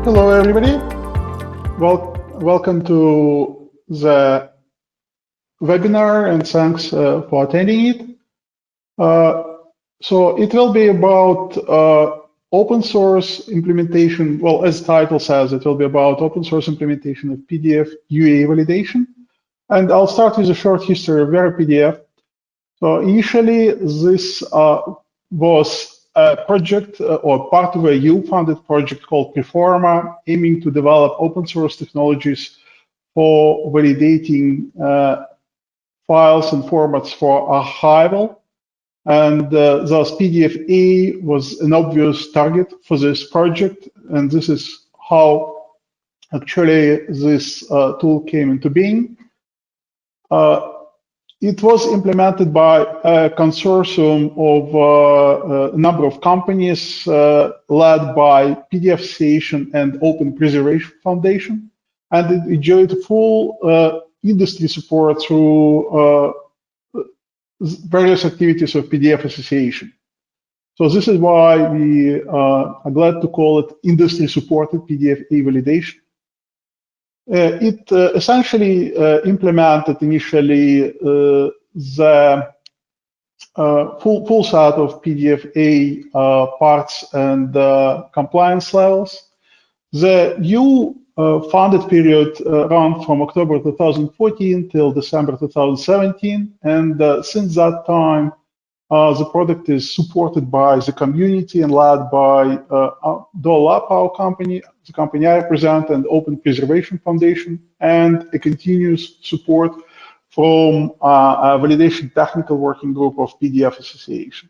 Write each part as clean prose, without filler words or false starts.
Hello, everybody. Welcome to the webinar, and thanks for attending it. So it will be about open source implementation. Well, as the title says, it will be about open source implementation of PDF UA validation. And I'll start with a short history of veraPDF. So initially, this was a project or part of a EU-funded project called Performa, aiming to develop open source technologies for validating files and formats for archival. And thus PDF-A was an obvious target for this project. And this is how actually this tool came into being. It was implemented by a consortium of a number of companies led by PDF Association and Open Preservation Foundation, and it enjoyed full industry support through various activities of PDF Association. So this is why we are glad to call it industry-supported PDF-A validation. It essentially implemented initially the full set of PDF-A parts and compliance levels. The new funded period ran from October 2014 till December 2017, and since that time, the product is supported by the community and led by Doubrov, our company, the company I represent, and Open Preservation Foundation, and a continuous support from a validation technical working group of PDF Association.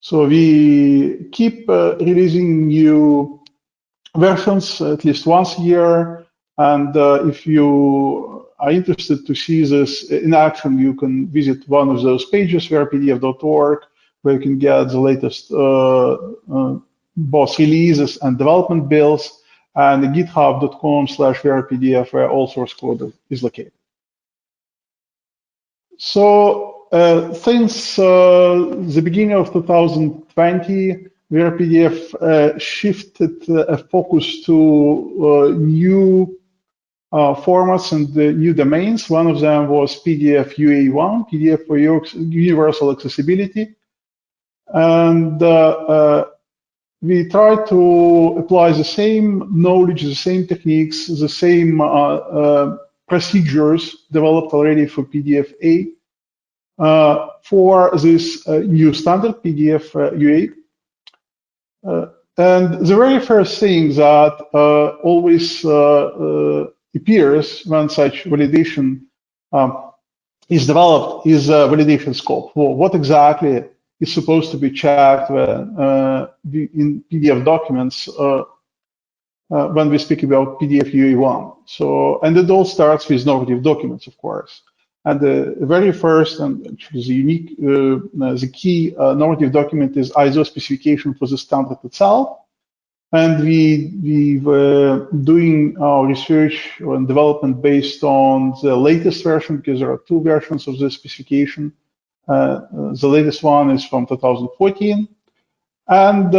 So we keep releasing new versions at least once a year, and if you are interested to see this in action, you can visit one of those pages, veraPDF.org, where you can get the latest both releases and development builds, and github.com/veraPDF, where all source code is located. So since the beginning of 2020, veraPDF shifted a focus to new formats and new domains. One of them was PDF UA1, PDF for Universal Accessibility. And we try to apply the same knowledge, the same techniques, the same procedures developed already for PDF-A for this new standard, PDF UA. And the very first thing that always appears when such validation is developed is a validation scope. Well, what exactly is supposed to be checked in PDF documents when we speak about PDF UA1. So, and it all starts with normative documents, of course. And the very first and actually the unique, the key normative document is ISO specification for the standard itself. And we were doing our research and development based on the latest version, because there are two versions of the specification. The latest one is from 2014. And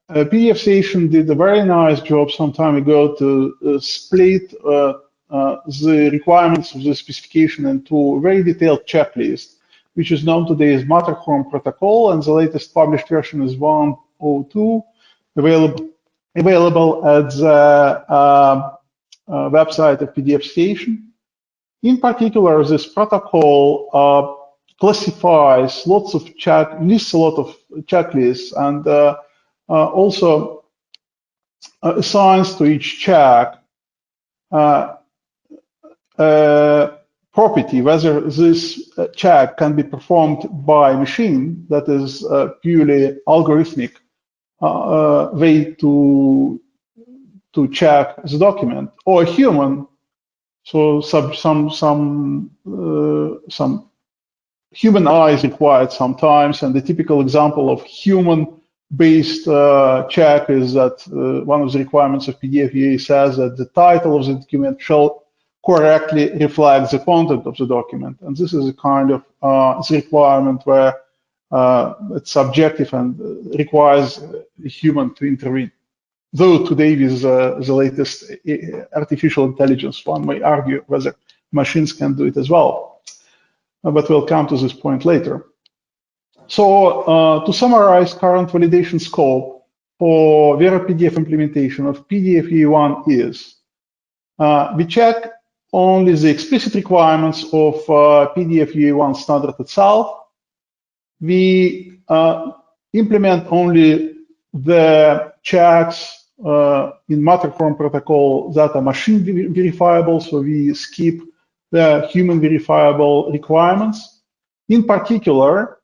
PDF Station did a very nice job some time ago to split the requirements of the specification into a very detailed checklist, which is known today as Matterhorn protocol, and the latest published version is 1.02. Available at the website of PDF Station. In particular, this protocol classifies lots of lists a lot of checklists, and also assigns to each check property, whether this check can be performed by a machine, that is purely algorithmic way to check the document, or a human. So some human eye is required sometimes, and the typical example of human-based check is that one of the requirements of PDF UA says that the title of the document shall correctly reflect the content of the document, and this is a kind of requirement where it's subjective and requires a human to intervene. though today with the latest artificial intelligence, one may argue whether machines can do it as well. But we'll come to this point later. So to summarize current validation scope for veraPDF implementation of PDFE1 is, we check only the explicit requirements of PDFE1 standard itself. We implement only the checks in Matterhorn protocol that are machine verifiable, so we skip the human verifiable requirements. In particular,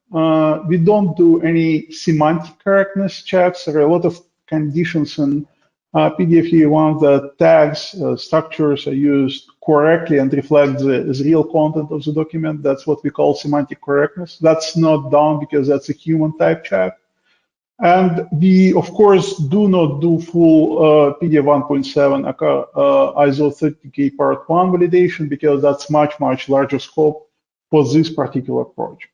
we don't do any semantic correctness checks. There are a lot of conditions in PDFE1 that tags, structures are used correctly and reflect the real content of the document. That's what we call semantic correctness. That's not done because that's a human type check. And we, of course, do not do full PDF 1.7 ISO 30K Part 1 validation because that's much, much larger scope for this particular project.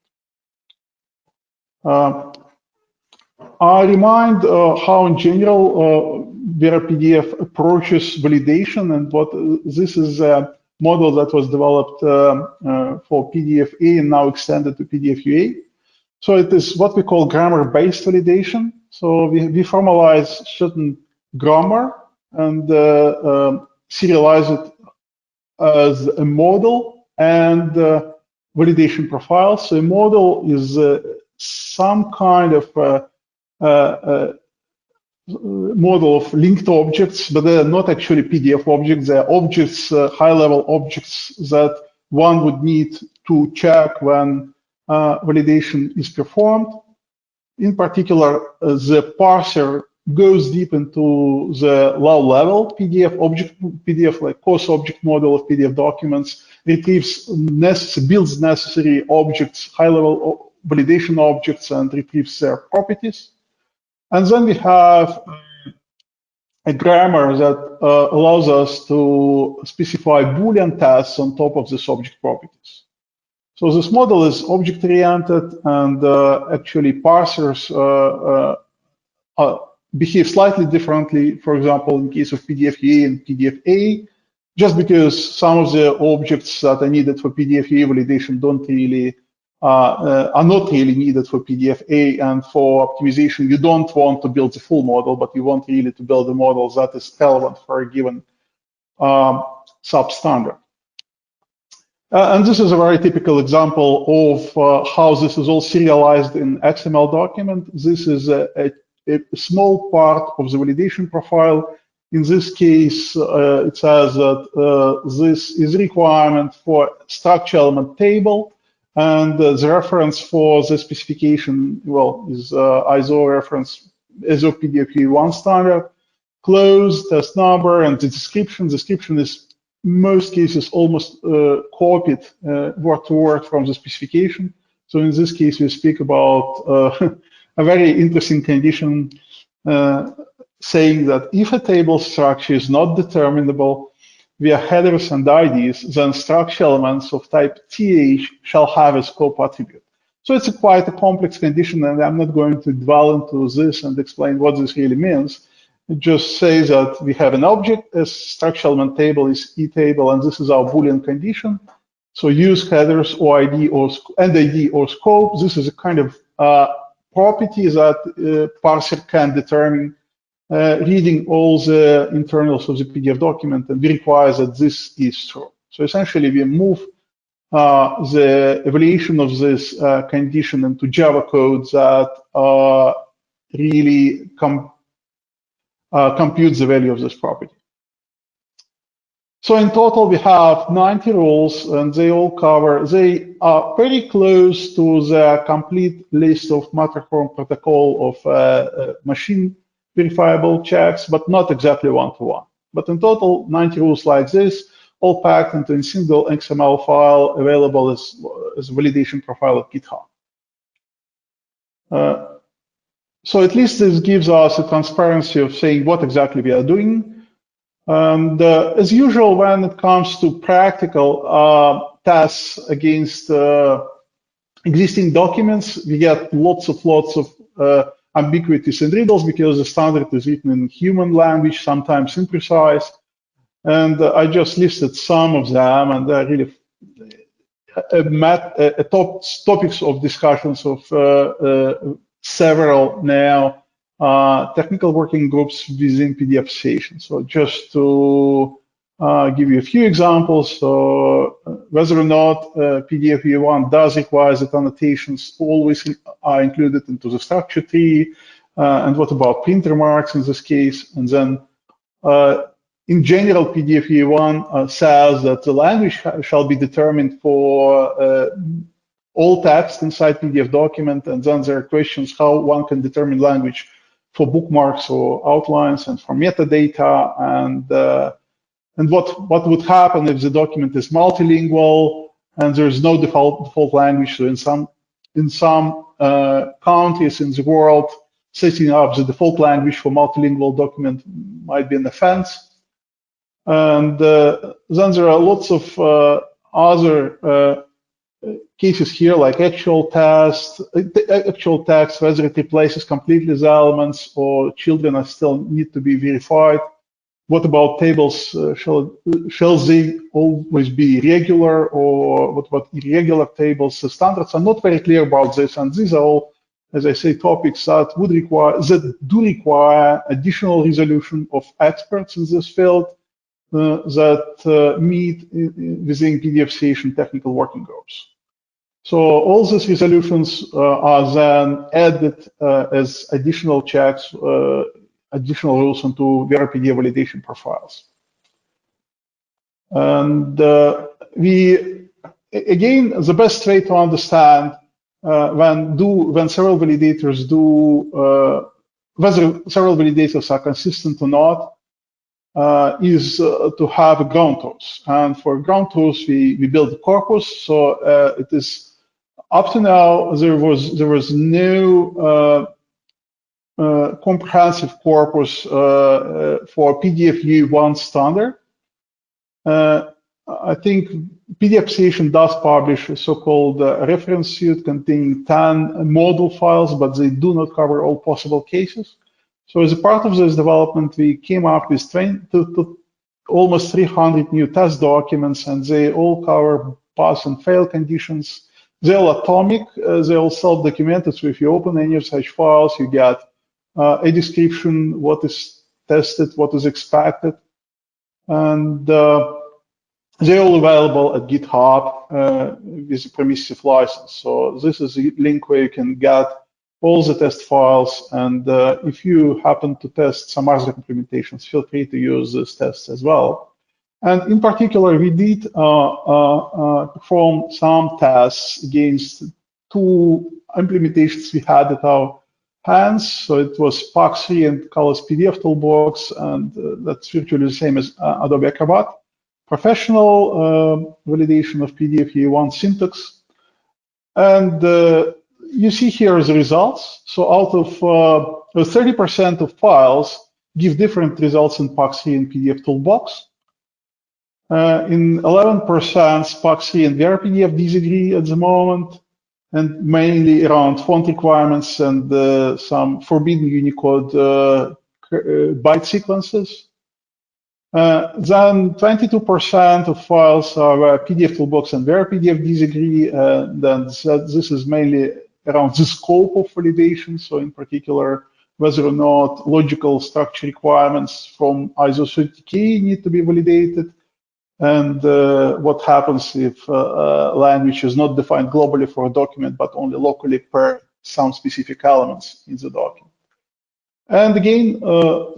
I remind how, in general, veraPDF approaches validation, and what this is a model that was developed for PDFA and now extended to PDFUA. So it is what we call grammar-based validation. So we formalize certain grammar and serialize it as a model and validation profile. So a model is some kind of model of linked objects, but they're not actually PDF objects. They're objects, high-level objects that one would need to check when validation is performed. In particular, the parser goes deep into the low-level PDF like coarse object model of PDF documents, retrieves builds necessary objects, high-level validation objects, and retrieves their properties. And then we have a grammar that allows us to specify Boolean tests on top of this object properties. So this model is object-oriented, and actually parsers behave slightly differently, for example, in case of PDFA and PDFA, just because some of the objects that are needed for PDFA validation are not really needed for PDFA, and for optimization, you don't want to build the full model, but you want really to build a model that is relevant for a given substandard. And this is a very typical example of how this is all serialized in XML document. This is a small part of the validation profile. In this case, it says that this is a requirement for structure element table, and the reference for the specification, well, is ISO reference ISO PDFE1 standard, close, test number, and the description. Description is in most cases almost copied word to word from the specification. So in this case, we speak about a very interesting condition saying that if a table structure is not determinable via headers and IDs, then structure elements of type TH shall have a scope attribute. So it's quite a complex condition, and I'm not going to dwell into this and explain what this really means. It just says that we have an object, a structure element table is e-table, and this is our Boolean condition. So use headers or ID or scope. This is a kind of property that parser can determine reading all the internals of the PDF document, and we require that this is true. So essentially, we move the evaluation of this condition into Java code that really computes the value of this property. So in total, we have 90 rules, and they are very close to the complete list of Matterhorn protocol of machine verifiable checks, but not exactly one-to-one. But in total, 90 rules like this, all packed into a single XML file available as a validation profile at GitHub. So at least this gives us a transparency of saying what exactly we are doing. And as usual, when it comes to practical tests against existing documents, we get lots of ambiguities and riddles because the standard is written in human language, sometimes imprecise. And I just listed some of them, and they're really topics of discussions of several now technical working groups within PDF session. So just to give you a few examples, so whether or not PDF v1 does require that annotations always are included into the structure tree, and what about printer marks in this case, and then in general, PDF v1 says that the language shall be determined for all text inside PDF document, and then there are questions how one can determine language for bookmarks or outlines and for metadata, and what would happen if the document is multilingual and there is no default language. So in some countries in the world, setting up the default language for multilingual document might be an offense. And then there are lots of other cases here, like actual text, whether it replaces completely the elements or children still need to be verified. What about tables? Shall they always be regular, or what about irregular tables? The standards are not very clear about this, and these are all, as I say, topics that do require additional resolution of experts in this field that meet within PDF session technical working groups. So all these resolutions are then added as additional checks, additional rules into veraPDF validation profiles. And again, the best way to understand when several validators whether several validators are consistent or not, is to have a ground truth. And for ground truth, we build a corpus. So it is up to now there was no comprehensive corpus for PDF v1 standard. I think PDF session does publish a so-called reference suite containing 10 model files, but they do not cover all possible cases. So as a part of this development, we came up with almost 300 new test documents, and they all cover pass and fail conditions. They're all atomic, they're all self-documented, so if you open any of such files, you get a description, what is tested, what is expected, and they're all available at GitHub with a permissive license. So this is a link where you can get all the test files, and if you happen to test some other implementations, feel free to use these tests as well. And in particular, we did perform some tests against two implementations we had at our hands. So it was PAX3 and Colors PDF Toolbox, and that's virtually the same as Adobe Acrobat. Professional validation of PDF v1 syntax. And you see here the results. So out of 30% of files give different results in PAX3 and PDF Toolbox. In 11%, PAX3 and veraPDF disagree at the moment, and mainly around font requirements and some forbidden Unicode byte sequences. Then 22% of files are where PDF Toolbox and veraPDF disagree, and then this is mainly around the scope of validation, so in particular, whether or not logical structure requirements from ISO 30K need to be validated, and what happens if language is not defined globally for a document, but only locally per some specific elements in the document. And again,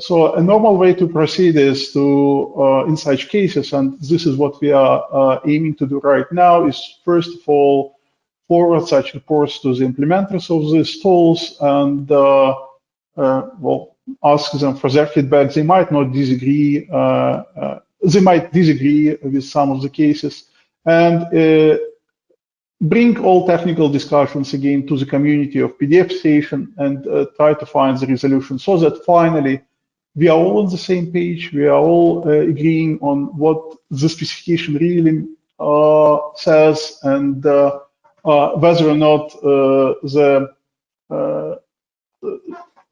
so a normal way to proceed is to, in such cases, and this is what we are aiming to do right now, is first of all, forward such reports to the implementers of these tools and well, ask them for their feedback. They might not disagree, they might disagree with some of the cases, and bring all technical discussions again to the community of PDF session and try to find the resolution so that finally we are all on the same page, we are all agreeing on what the specification really says, and whether or not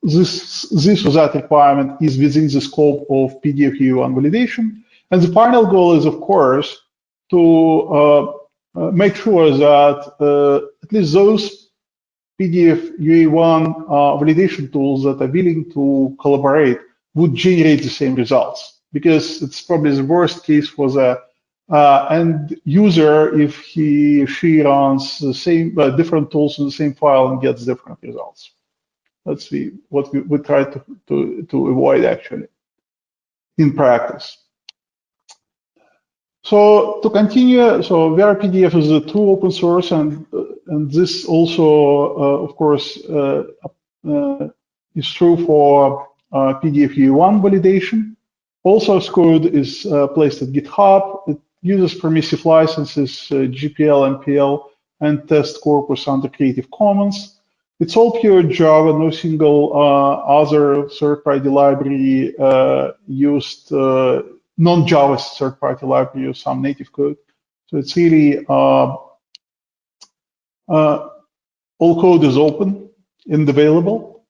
this or that requirement is within the scope of PDF UE1 validation. And the final goal is, of course, to make sure that at least those PDF UE1 validation tools that are willing to collaborate would generate the same results, because it's probably the worst case for the end user if he or she runs the same different tools in the same file and gets different results. That's what we try to avoid actually in practice. So to continue, so veraPDF is a true open source, and this also, of course, is true for PDF UE1 validation. All source code is placed at GitHub. It uses permissive licenses, GPL, MPL, and test corpus under Creative Commons. It's all pure Java, no single other third-party library used, non-Java third-party library or some native code. So it's really, all code is open and available.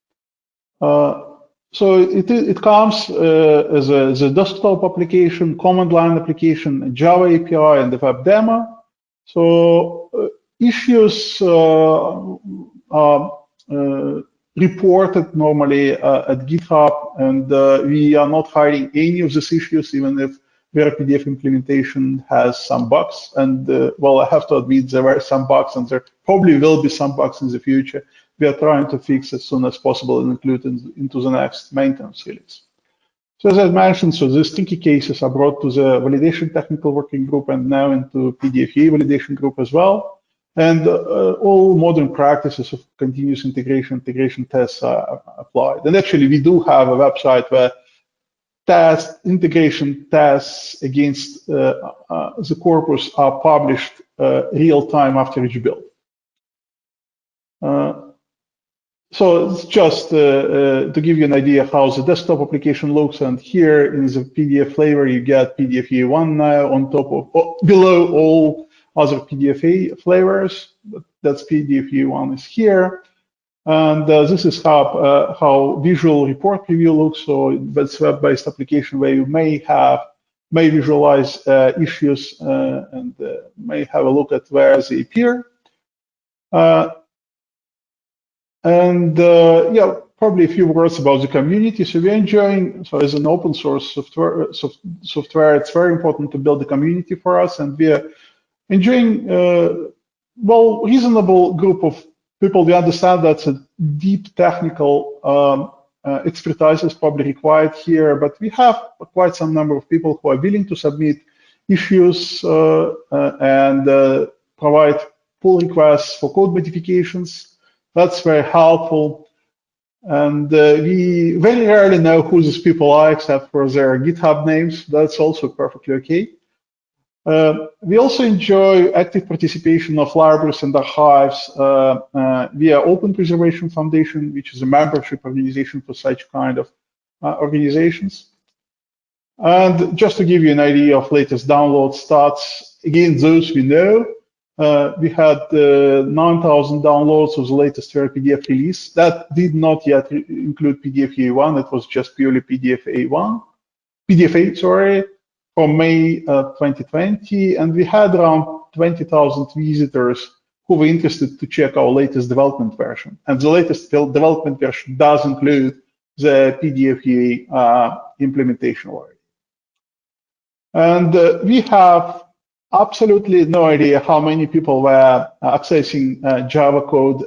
So it comes as a desktop application, command line application, a Java API, and a web demo. So issues are reported normally at GitHub, and we are not hiding any of these issues, even if veraPDF implementation has some bugs. And well, I have to admit there were some bugs, and there probably will be some bugs in the future. We are trying to fix as soon as possible and include into the next maintenance release. So as I mentioned, so these tricky cases are brought to the validation technical working group and now into PDFE validation group as well. And all modern practices of continuous integration tests are applied. And actually, we do have a website where integration tests against the corpus are published real time after each build. So it's just to give you an idea how the desktop application looks. And here in the PDF flavor, you get PDF UE1 now on top of, below all other PDFA flavors. That's PDF UE1 is here. And this is how visual report preview looks. So that's web-based application where you may visualize issues and may have a look at where they appear. Yeah, probably a few words about the community. So we're enjoying, so as an open source software, it's very important to build a community for us, and we're enjoying, well, reasonable group of people. We understand that a deep technical expertise is probably required here, but we have quite some number of people who are willing to submit issues and provide pull requests for code modifications. That's very helpful. And we very rarely know who these people are except for their GitHub names. That's also perfectly okay. We also enjoy active participation of libraries and archives via Open Preservation Foundation, which is a membership organization for such kind of organizations. And just to give you an idea of latest download stats, again, those we know, we had 9,000 downloads of the latest veraPDF release. That did not yet include PDF UE1. It was just purely PDFA, sorry, from May 2020. And we had around 20,000 visitors who were interested to check our latest development version. And the latest development version does include the PDF UE implementation already. And we have absolutely no idea how many people were accessing Java code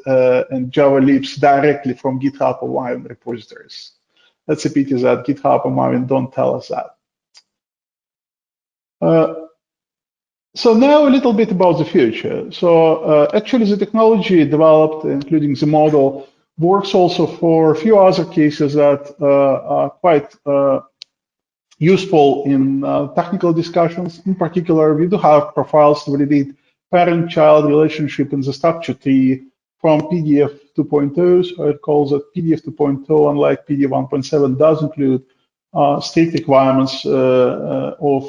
and Java libs directly from GitHub or Maven repositories. That's a pity that GitHub or Maven don't tell us that. So now a little bit about the future. So actually the technology developed, including the model, works also for a few other cases that are quite useful in technical discussions. In particular, we do have profiles to validate parent-child relationship in the structure tree from PDF 2.0. So it calls that PDF 2.0, unlike PDF 1.7, does include strict requirements of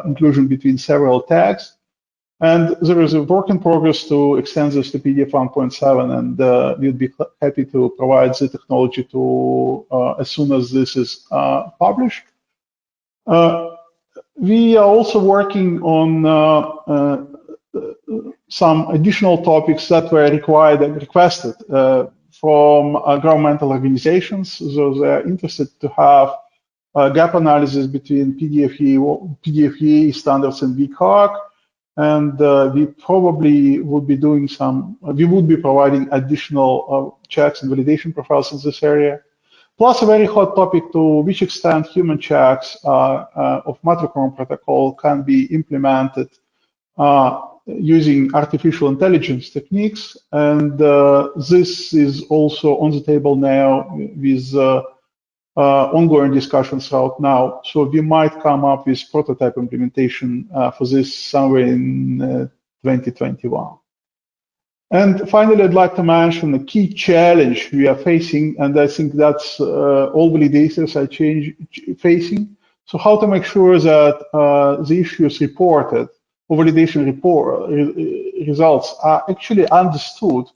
inclusion between several tags. And there is a work in progress to extend this to PDF 1.7, and we'd be happy to provide the technology to as soon as this is published. We are also working on some additional topics that were required and requested from governmental organizations. So they're interested to have gap analysis between PDFE standards and VCARC. And we probably would be doing we would be providing additional checks and validation profiles in this area. Plus a very hot topic to which extent human checks of Matterhorn protocol can be implemented using artificial intelligence techniques. And this is also on the table now with ongoing discussions right now. So we might come up with prototype implementation for this somewhere in 2021. And finally, I'd like to mention a key challenge we are facing, and I think that's all validators are facing. So how to make sure that the issues reported or validation results are actually understood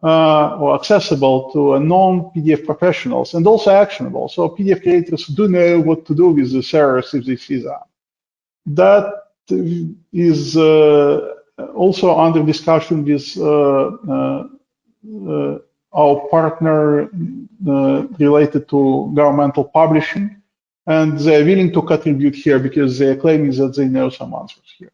or accessible to non-PDF professionals and also actionable. So PDF creators do know what to do with the errors if they see them. That is also under discussion with our partner related to governmental publishing, and they're willing to contribute here because they're claiming that they know some answers here.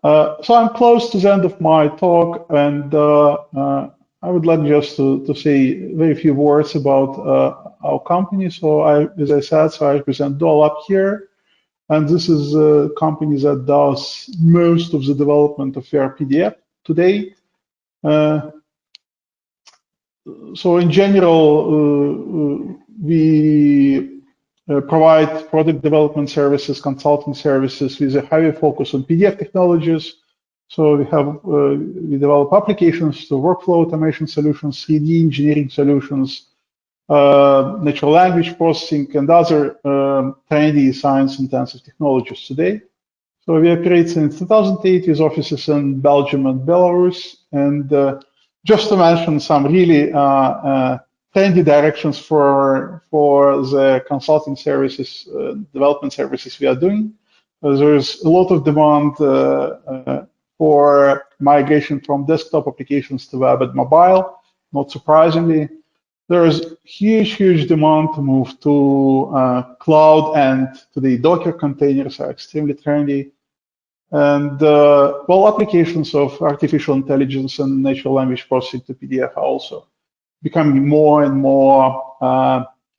So I'm close to the end of my talk, and I would like just to say very few words about our company. So as I said, I represent Doubrov here, and this is a company that does most of the development of veraPDF today. So in general, we provide product development services, consulting services with a heavy focus on PDF technologies. So we develop applications to workflow automation solutions, 3D engineering solutions, natural language processing, and other trendy science-intensive technologies today. So we operate since 2008 with offices in Belgium and Belarus. And just to mention some really trendy directions for the consulting services, development services we are doing. There's a lot of demand for migration from desktop applications to web and mobile, not surprisingly. There is huge demand to move to cloud, and today Docker containers are extremely trendy. And well, applications of artificial intelligence and natural language processing to PDF are also becoming more and more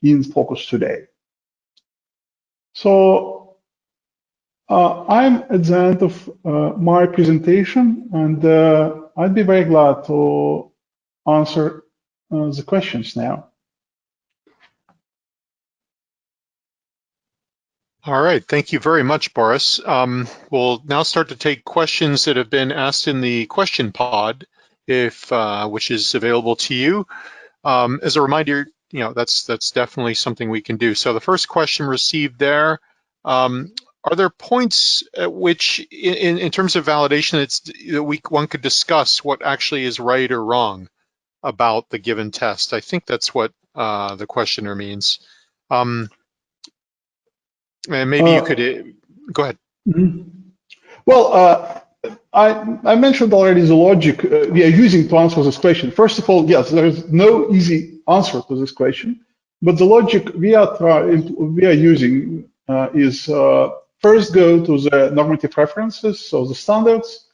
in focus today. So I'm at the end of my presentation, and I'd be very glad to answer the questions now. All right, thank you very much, Boris. We'll now start to take questions that have been asked in the question pod, which is available to you. As a reminder, that's definitely something we can do. So the first question received there, are there points at which, in terms of validation, one could discuss what actually is right or wrong about the given test? I think that's what the questioner means. And maybe you could go ahead. Mm-hmm. Well, I mentioned already the logic we are using to answer this question. First of all, yes, there is no easy answer to this question, but the logic we are using is first go to the normative references, so the standards.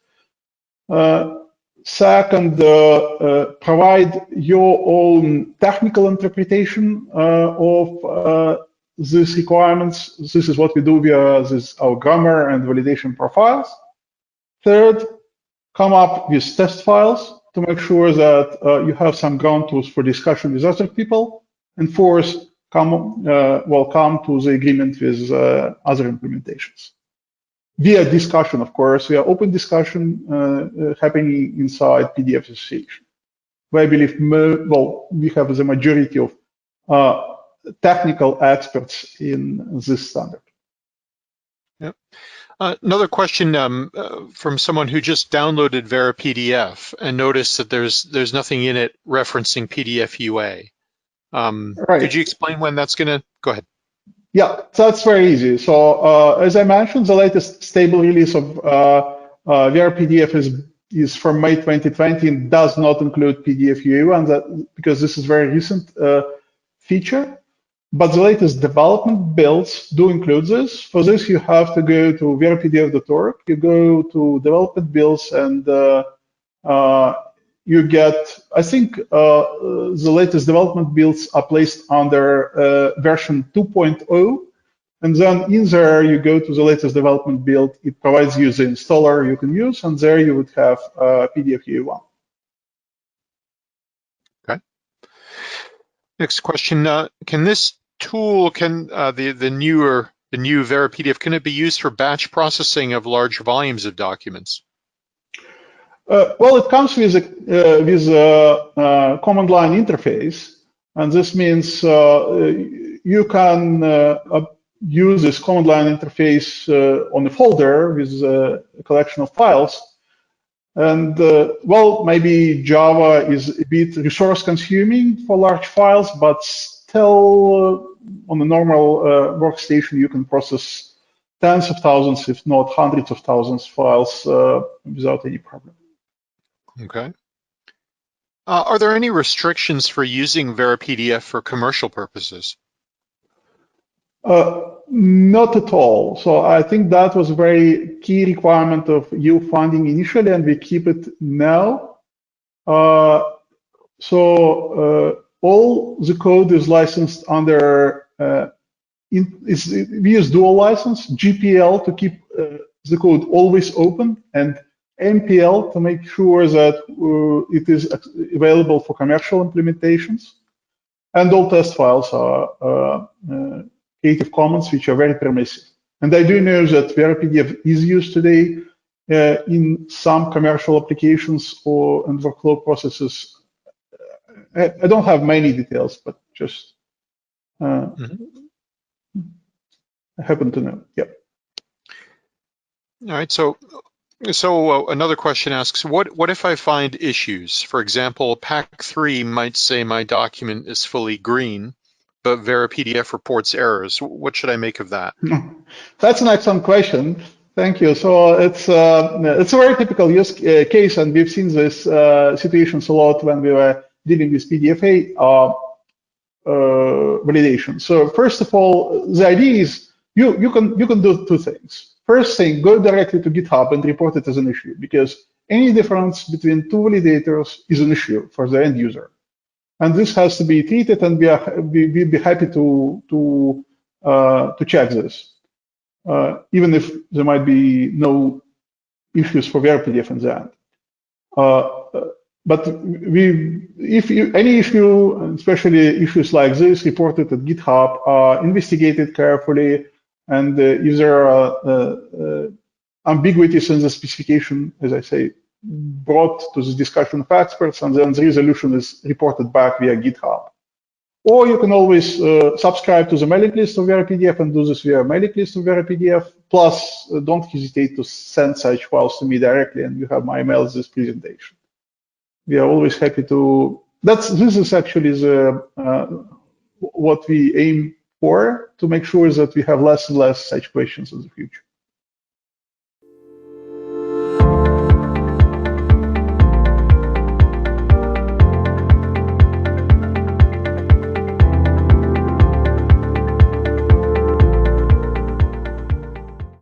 Second, provide your own technical interpretation of these requirements. This is what we do via our grammar and validation profiles. Third, come up with test files to make sure that you have some ground truth for discussion with other people. And fourth, come to the agreement with other implementations. Via discussion, of course, via open discussion happening inside PDF Association, where I believe we have the majority of technical experts in this standard. Yep. Another question from someone who just downloaded veraPDF and noticed that there's nothing in it referencing PDF UA. Right. Could you explain when that's going to go ahead? Yeah, so that's very easy. So as I mentioned, the latest stable release of veraPDF is from May 2020 and does not include PDF UA, and that because this is a very recent feature. But the latest development builds do include this. For this, you have to go to veraPDF.org. You go to development builds, and you get, I think the latest development builds are placed under version 2.0. And then in there, you go to the latest development build. It provides you the installer you can use, and there you would have PDF UE1. Okay. Next question: can this tool, the new veraPDF, can it be used for batch processing of large volumes of documents? Well, it comes with a command line interface, and this means you can use this command line interface on a folder with a collection of files. And well, maybe Java is a bit resource consuming for large files, but still on a normal workstation, you can process tens of thousands, if not hundreds of thousands of files without any problem. Okay. Are there any restrictions for using veraPDF for commercial purposes? Not at all. So I think that was a very key requirement of EU funding initially, and we keep it now. All the code is licensed under, we use dual license, GPL to keep the code always open, and MPL to make sure that it is available for commercial implementations. And all test files are Creative Commons, which are very permissive. And I do know that veraPDF is used today in some commercial applications and workflow processes. I don't have many details, but just I happen to know. Yeah. All right. So another question asks, what if I find issues? For example, pack 3 might say my document is fully green, but veraPDF reports errors. What should I make of that? That's an excellent question. Thank you. So it's a very typical use case, and we've seen this situations a lot when we were dealing with PDFA validation. So first of all, the idea is you can do two things. First thing, go directly to GitHub and report it as an issue, because any difference between two validators is an issue for the end user. And this has to be treated, and we'd be happy to check this, even if there might be no issues for veraPDF in the end. But if any issue, especially issues like this, reported at GitHub, are investigated carefully, and if there are ambiguities in the specification, as I say, brought to the discussion of experts, and then the resolution is reported back via GitHub. Or you can always subscribe to the mailing list of veraPDF and do this via mailing list of veraPDF. Plus, don't hesitate to send such files to me directly, and you have my email as this presentation. We are always happy to. This is actually what we aim for, to make sure that we have less and less such questions in the future.